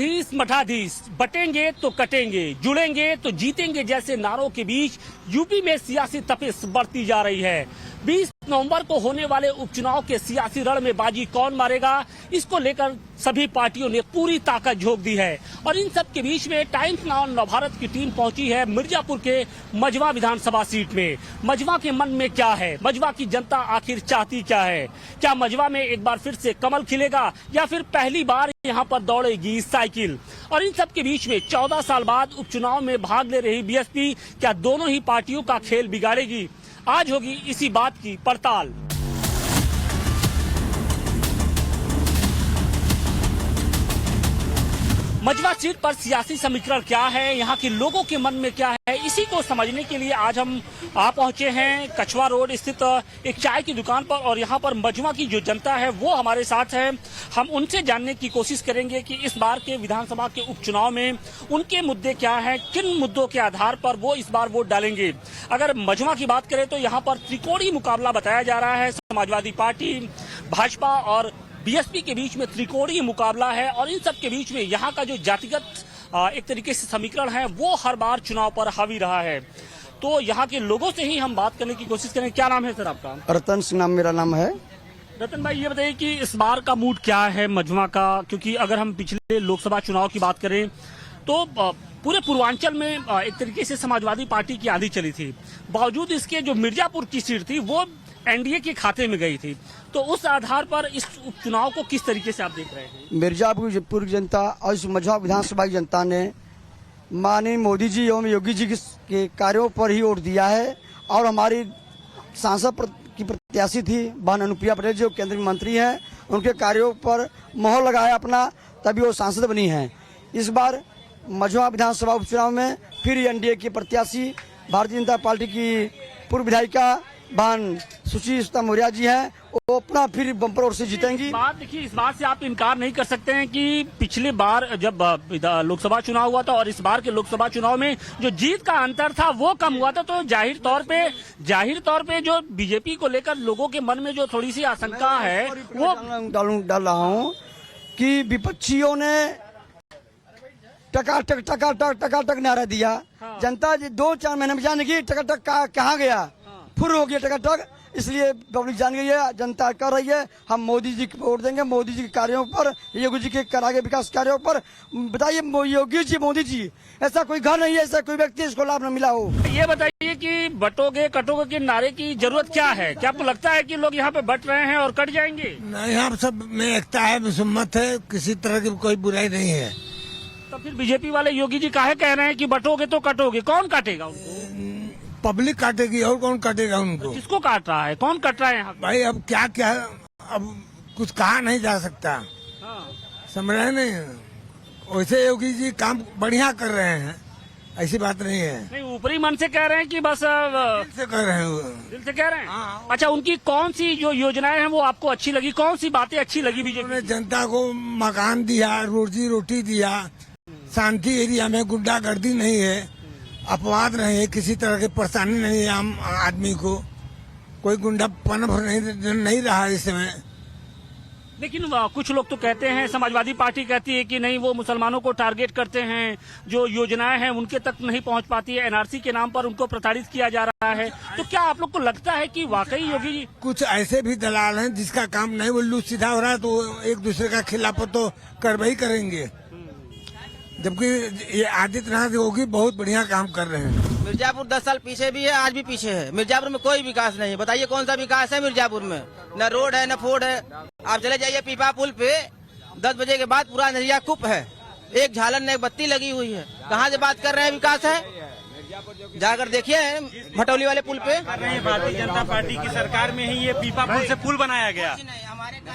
मठाधीश मठाधीश, बटेंगे तो कटेंगे, जुड़ेंगे तो जीतेंगे जैसे नारों के बीच यूपी में सियासी तपिश बढ़ती जा रही है। 20 नवंबर को होने वाले उपचुनाव के सियासी रण में बाजी कौन मारेगा, इसको लेकर सभी पार्टियों ने पूरी ताकत झोंक दी है। और इन सब के बीच में टाइम्स नाउ नवभारत की टीम पहुंची है मिर्जापुर के मझवा विधानसभा सीट में। मझवा के मन में क्या है, मझवा की जनता आखिर चाहती क्या है? क्या मझवा में एक बार फिर से कमल खिलेगा या फिर पहली बार यहाँ पर दौड़ेगी साइकिल? और इन सब के बीच में 14 साल बाद उपचुनाव में भाग ले रही बीएसपी क्या दोनों ही पार्टियों का खेल बिगाड़ेगी? आज होगी इसी बात की पड़ताल। मझवा सीट पर सियासी समीकरण क्या है, यहाँ के लोगों के मन में क्या है, इसी को समझने के लिए आज हम पहुंचे हैं कछवा रोड स्थित एक चाय की दुकान पर। और यहाँ पर मझवा की जो जनता है वो हमारे साथ है। हम उनसे जानने की कोशिश करेंगे कि इस बार के विधानसभा के उपचुनाव में उनके मुद्दे क्या हैं, किन मुद्दों के आधार पर वो इस बार वोट डालेंगे। अगर मझवा की बात करें तो यहाँ पर त्रिकोणीय मुकाबला बताया जा रहा है। समाजवादी पार्टी, भाजपा और बीएसपी के बीच में त्रिकोणीय मुकाबला है। और इन सब के बीच में यहाँ का जो जातिगत एक तरीके से समीकरण है वो हर बार चुनाव पर हावी रहा है। तो यहाँ के लोगों से ही हम बात करने की कोशिश करें। क्या नाम है सर आपका? रतन सिंह नाम मेरा नाम है। रतन भाई, ये बताइए कि इस बार का मूड क्या है मझवा का? क्योंकि अगर हम पिछले लोकसभा चुनाव की बात करें तो पूरे पूर्वांचल में एक तरीके से समाजवादी पार्टी की आंधी चली थी। बावजूद इसके जो मिर्जापुर की सीट थी वो एनडीए के खाते में गई थी। तो उस आधार पर इस उपचुनाव को किस तरीके से आप देख रहे हैं? मिर्जापुर की जनता और इस मझवा विधानसभा की जनता ने माननीय मोदी जी एवं योगी जी के कार्यों पर ही वोट दिया है। और हमारी सांसद की प्रत्याशी थी बहन अनुप्रिया पटेल जो केंद्रीय मंत्री हैं, उनके कार्यों पर मोहर लगाया अपना, तभी वो सांसद बनी हैं। इस बार मझवा विधानसभा उपचुनाव में फिर एनडीए की प्रत्याशी भारतीय जनता पार्टी की पूर्व विधायिका बहन सुशील मौर्य जी हैं, वो अपना फिर बम्पर ओर से जीतेंगी। देखिए, इस बात से आप इनकार नहीं कर सकते हैं कि पिछले बार जब लोकसभा चुनाव हुआ था और इस बार के लोकसभा चुनाव में जो जीत का अंतर था वो कम हुआ था। तो जाहिर तौर पे जो बीजेपी को लेकर लोगों के मन में जो थोड़ी सी आशंका है वो डाल रहा हूँ कि विपक्षियों ने टकाटक नारा दिया। हाँ। जनता 2-4 महीने में जान लगी टकाटक कहाँ गया, फुर हो गया टकाटक। इसलिए पब्लिक जान गई है, जनता कर रही है हम मोदी जी को वोट देंगे, मोदी जी के कार्यों पर, योगी जी के करागे विकास कार्यों पर। बताइए योगी जी, मोदी जी, ऐसा कोई घर नहीं है, ऐसा कोई व्यक्ति इसको लाभ न मिला हो। ये बताइए कि बटोगे कटोगे के नारे की जरूरत क्या है? क्या आपको लगता है कि लोग यहाँ पे बट रहे हैं और कट जाएंगे? नहीं, यहाँ सब में एकता है, सुम्मत है, किसी तरह की कोई बुराई नहीं है। तो फिर बीजेपी वाले योगी जी काहे कह रहे हैं कि बटोगे तो कटोगे? कौन काटेगा उनको? पब्लिक काटेगी, और कौन काटेगा उनको? किसको काट रहा है, कौन कट रहा है यहाँ? भाई अब क्या अब कुछ कहा नहीं जा सकता। हाँ। समझ रहे नहीं, वैसे योगी जी काम बढ़िया कर रहे हैं, ऐसी बात नहीं है। नहीं, ऊपरी मन से कह रहे हैं कि बस दिल से कर रहे हैं, दिल से कह रहे हैं। हाँ। अच्छा, उनकी कौन सी जो योजनाएं हैं वो आपको अच्छी लगी, कौन सी बातें अच्छी लगी बीजेपी? उन्होंने जनता को मकान दिया, रोजी दिया, शांति एरिया में गुंडागर्दी नहीं है, अपवाद नहीं है, किसी तरह की परेशानी नहीं है आम आदमी को, कोई गुंडापन नहीं रहा इस समय। लेकिन कुछ लोग तो कहते हैं, समाजवादी पार्टी कहती है कि नहीं, वो मुसलमानों को टारगेट करते हैं, जो योजनाएं हैं उनके तक नहीं पहुंच पाती है, एनआरसी के नाम पर उनको प्रताड़ित किया जा रहा है। तो क्या आप लोग को लगता है कि वाकई योगी जी? कुछ ऐसे भी दलाल हैं जिसका काम नहीं उल्लू सीधा हो रहा है तो एक दूसरे का खिलाफ तो कार्रवाई करेंगे, जबकि ये आदित्यनाथ योगी बहुत बढ़िया काम कर रहे हैं। मिर्जापुर 10 साल पीछे भी है, आज भी पीछे है। मिर्जापुर में कोई विकास नहीं है। बताइए कौन सा विकास है मिर्जापुर में? न रोड है, न फोर्ड है। आप चले जाइए पीपा पुल पे, 10 बजे के बाद पूरा नरिया कुप है, एक झालर न एक बत्ती लगी हुई है। कहाँ से बात कर रहे हैं विकास है? जाकर देखिए भटौली वाले पुल पे। भारतीय जनता पार्टी की सरकार में ही ये पीपा पुल से पुल बनाया गया।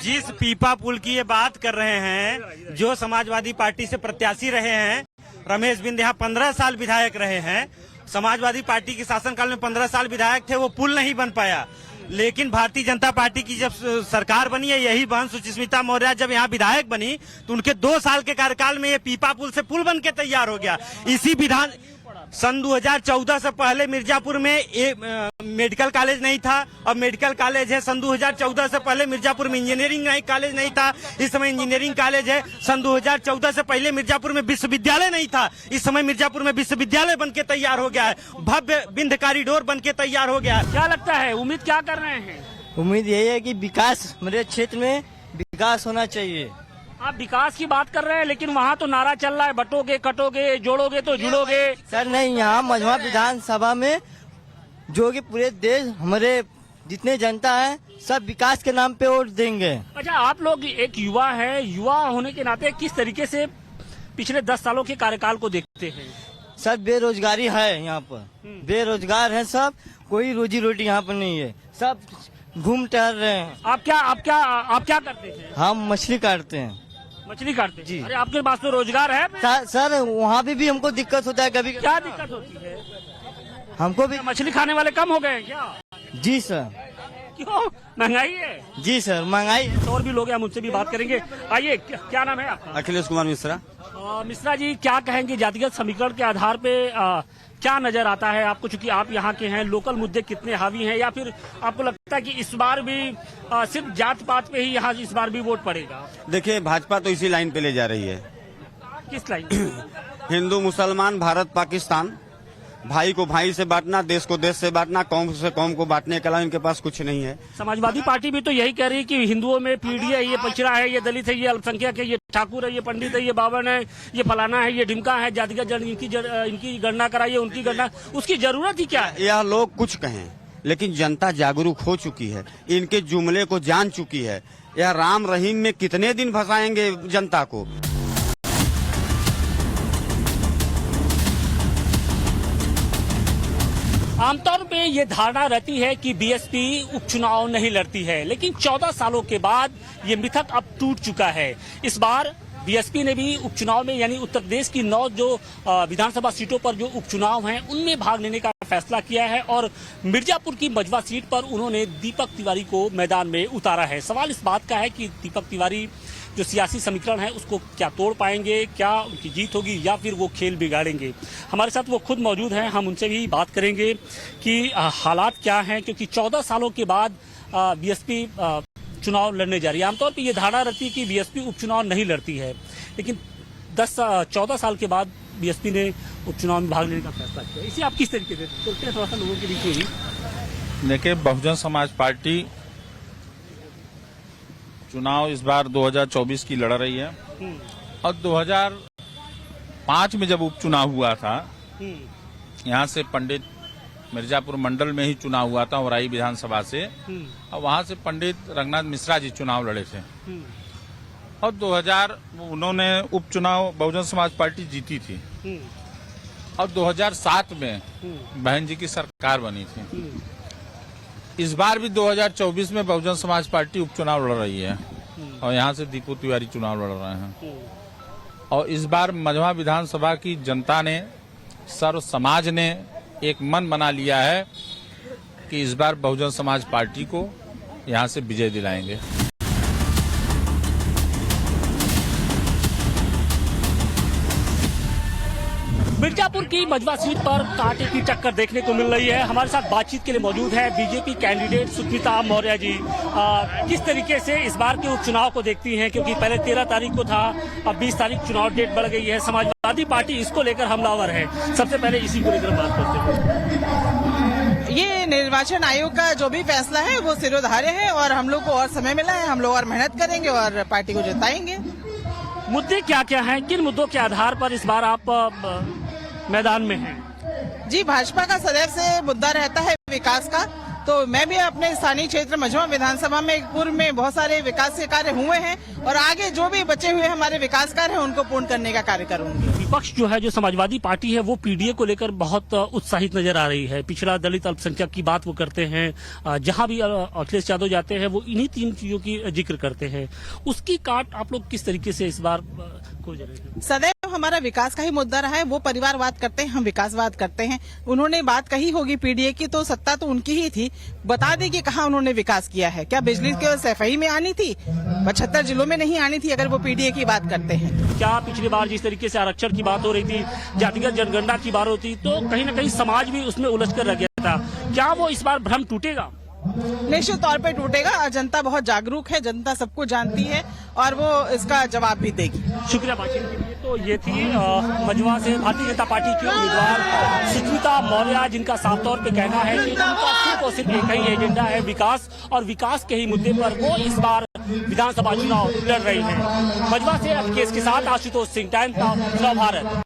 जिस पीपा पुल की ये बात कर रहे हैं, जो समाजवादी पार्टी से प्रत्याशी रहे हैं, रमेश बिंद यहाँ 15 साल विधायक रहे हैं। समाजवादी पार्टी के शासनकाल में 15 साल विधायक थे, वो पुल नहीं बन पाया। लेकिन भारतीय जनता पार्टी की जब सरकार बनी है, यही बहन सुचिस्मिता मौर्य जब यहाँ विधायक बनी तो उनके 2 साल के कार्यकाल में ये पीपा पुल से पुल बन के तैयार हो गया। इसी विधान सन 2014 से पहले मिर्जापुर में मेडिकल कॉलेज नहीं था, अब मेडिकल कॉलेज है। सन 2014 से पहले मिर्जापुर में इंजीनियरिंग कॉलेज नहीं था, इस समय इंजीनियरिंग कॉलेज है। सन 2014 से पहले मिर्जापुर में विश्वविद्यालय नहीं था, इस समय मिर्जापुर में विश्वविद्यालय बनके तैयार हो गया है। भव्य विंध्य कॉरिडोर बनके तैयार हो गया है। क्या लगता है, उम्मीद क्या कर रहे हैं? उम्मीद यही है कि विकास, मेरे क्षेत्र में विकास होना चाहिए। आप विकास की बात कर रहे हैं, लेकिन वहाँ तो नारा चल रहा है बटोगे कटोगे, जोड़ोगे तो जुड़ोगे। सर नहीं, यहाँ मझवा विधानसभा में जो कि पूरे देश हमारे जितने जनता है सब विकास के नाम पे वोट देंगे। अच्छा, आप लोग एक युवा है, युवा होने के नाते किस तरीके से पिछले 10 सालों के कार्यकाल को देखते हैं? सर बेरोजगारी है यहाँ पर, बेरोजगार है सब, कोई रोजी रोटी यहाँ पर नहीं है, सब घूम टहल रहे हैं। आप क्या करते हैं? हम मछली काटते हैं। मछली काटते हैं? जी। अरे आपके पास तो रोजगार है। सर वहाँ भी हमको दिक्कत होता है कभी। क्या दिक्कत होती है? हमको भी। मछली खाने वाले कम हो गए हैं क्या? जी सर। क्यों, महंगाई है? जी सर, महंगाई। और भी लोग हैं, हम उनसे भी बात करेंगे। आइए, क्या नाम है आपका? अखिलेश कुमार मिश्रा। मिश्रा जी, क्या कहेंगे जातिगत समीकरण के आधार पे क्या नजर आता है आपको, चूंकि आप यहाँ के हैं, लोकल मुद्दे कितने हावी हैं, या फिर आपको लगता है कि इस बार भी सिर्फ जात पात पे ही यहाँ इस बार भी वोट पड़ेगा? देखिए, भाजपा तो इसी लाइन पे ले जा रही है। किस लाइन? हिंदू मुसलमान, भारत पाकिस्तान, भाई को भाई से बांटना, देश को देश से बांटना, कौम से कौम को बांटने के अलावा इनके पास कुछ नहीं है। समाजवादी पार्टी भी तो यही कह रही है कि हिंदुओं में पीढ़ी है, ये पिछड़ा है, ये दलित है, ये अल्पसंख्यक है, ये ठाकुर है, ये पंडित है, ये बावन है, ये फलाना है, ये ढिमका है, जातिगत इनकी गणना कराइए, उनकी गणना, उसकी जरूरत ही क्या है? यह लोग कुछ कहें, लेकिन जनता जागरूक हो चुकी है, इनके जुमले को जान चुकी है। यह राम रहीम में कितने दिन फंसाएंगे जनता को। आमतौर पे ये धारणा रहती है कि बीएसपी उपचुनाव नहीं लड़ती है, लेकिन 14 सालों के बाद ये मिथक अब टूट चुका है। इस बार बीएसपी ने भी उपचुनाव में, यानी उत्तर प्रदेश की 9 जो विधानसभा सीटों पर जो उपचुनाव हैं उनमें भाग लेने का फैसला किया है, और मिर्जापुर की मझवा सीट पर उन्होंने दीपक तिवारी को मैदान में उतारा है। सवाल इस बात का है कि दीपक तिवारी जो सियासी समीकरण है उसको क्या तोड़ पाएंगे, क्या उनकी जीत होगी, या फिर वो खेल बिगाड़ेंगे। हमारे साथ वो खुद मौजूद हैं, हम उनसे भी बात करेंगे कि हालात क्या हैं, क्योंकि 14 सालों के बाद बीएसपी चुनाव लड़ने जा रही है। आमतौर पर ये धारणा रहती है कि बीएसपी उपचुनाव नहीं लड़ती है, लेकिन 14 साल के बाद बीएसपी ने उपचुनाव में भाग लेने का फैसला किया। इसे आप किस तरीके से सोचते हैं? थोड़ा सा लोगों के बीच में देखिए, बहुजन समाज पार्टी चुनाव इस बार 2024 की लड़ रही है, और 2005 में जब उपचुनाव हुआ था, यहाँ से पंडित मिर्जापुर मंडल में ही चुनाव हुआ था औराई विधानसभा से, और वहाँ से पंडित रंगनाथ मिश्रा जी चुनाव लड़े थे, और 2000 उन्होंने उपचुनाव बहुजन समाज पार्टी जीती थी, और 2007 में बहन जी की सरकार बनी थी। इस बार भी 2024 में बहुजन समाज पार्टी उपचुनाव लड़ रही है, और यहाँ से दीपक तिवारी चुनाव लड़ रहे हैं। और इस बार मझवा विधानसभा की जनता ने, सर्व समाज ने एक मन बना लिया है कि इस बार बहुजन समाज पार्टी को यहाँ से विजय दिलाएंगे। मिर्जापुर की मझवा सीट पर कांटे की टक्कर देखने को मिल रही है। हमारे साथ बातचीत के लिए मौजूद है बीजेपी कैंडिडेट सुष्मिता मौर्य जी। किस तरीके से इस बार के उपचुनाव को देखती हैं, क्योंकि पहले 13 तारीख को था, अब 20 तारीख चुनाव डेट बढ़ गई है, समाजवादी पार्टी इसको लेकर हमलावर है। सबसे पहले इसी को लेकर बात करते हैं। ये निर्वाचन आयोग का जो भी फैसला है वो सिरोधार्य है, और हम लोग को और समय मिला है, हम लोग और मेहनत करेंगे और पार्टी को जिताएंगे। मुद्दे क्या क्या हैं, किन मुद्दों के आधार पर इस बार आप मैदान में हैं? जी, भाजपा का सदैव से मुद्दा रहता है विकास का, तो मैं भी अपने स्थानीय क्षेत्र मझवा विधानसभा में पूर्व में बहुत सारे विकास के कार्य हुए हैं, और आगे जो भी बचे हुए हमारे विकास कार्य हैं उनको पूर्ण करने का कार्य करूंगी। विपक्ष जो है, जो समाजवादी पार्टी है, वो पीडीए को लेकर बहुत उत्साहित नजर आ रही है। पिछड़ा, दलित, अल्पसंख्यक की बात वो करते हैं। जहां भी अखिलेश यादव जाते हैं वो इन्हीं 3 चीजों की जिक्र करते हैं। उसकी काट आप लोग किस तरीके से इस बार कोई जगह नहीं। सदैव हमारा विकास का ही मुद्दा रहा है। वो परिवारवाद करते हैं, हम विकासवाद करते हैं। उन्होंने बात कही होगी पीडीए की, तो सत्ता तो उनकी ही थी। बता दें कि कहाँ उन्होंने विकास किया है। क्या बिजली केवल सैफई में आनी थी? 75 जिलों में नहीं आनी थी अगर वो पीडीए की बात करते हैं। क्या पिछली बार जिस तरीके से आरक्षण की बात हो रही थी, जातिगत जनगणना की बात होती, तो कहीं ना कहीं समाज भी उसमें उलझ कर रह गया था। क्या वो इस बार भ्रम टूटेगा? निश्चित तौर पे टूटेगा। जनता बहुत जागरूक है, जनता सबको जानती है और वो इसका जवाब भी देगी। शुक्रिया बातचीत के लिए। तो ये थी मजवा से भारतीय जनता पार्टी की उम्मीदवार सुष्मिता मौर्य, जिनका साफ तौर पे कहना है कि उनका सिर्फ और सिर्फ एक ही एजेंडा है, विकास, और विकास के ही मुद्दे पर वो इस बार विधानसभा चुनाव लड़ रही है। मजवा से केस के साथ आशुतोष सिंह, टाइम्स ऑफ भारत।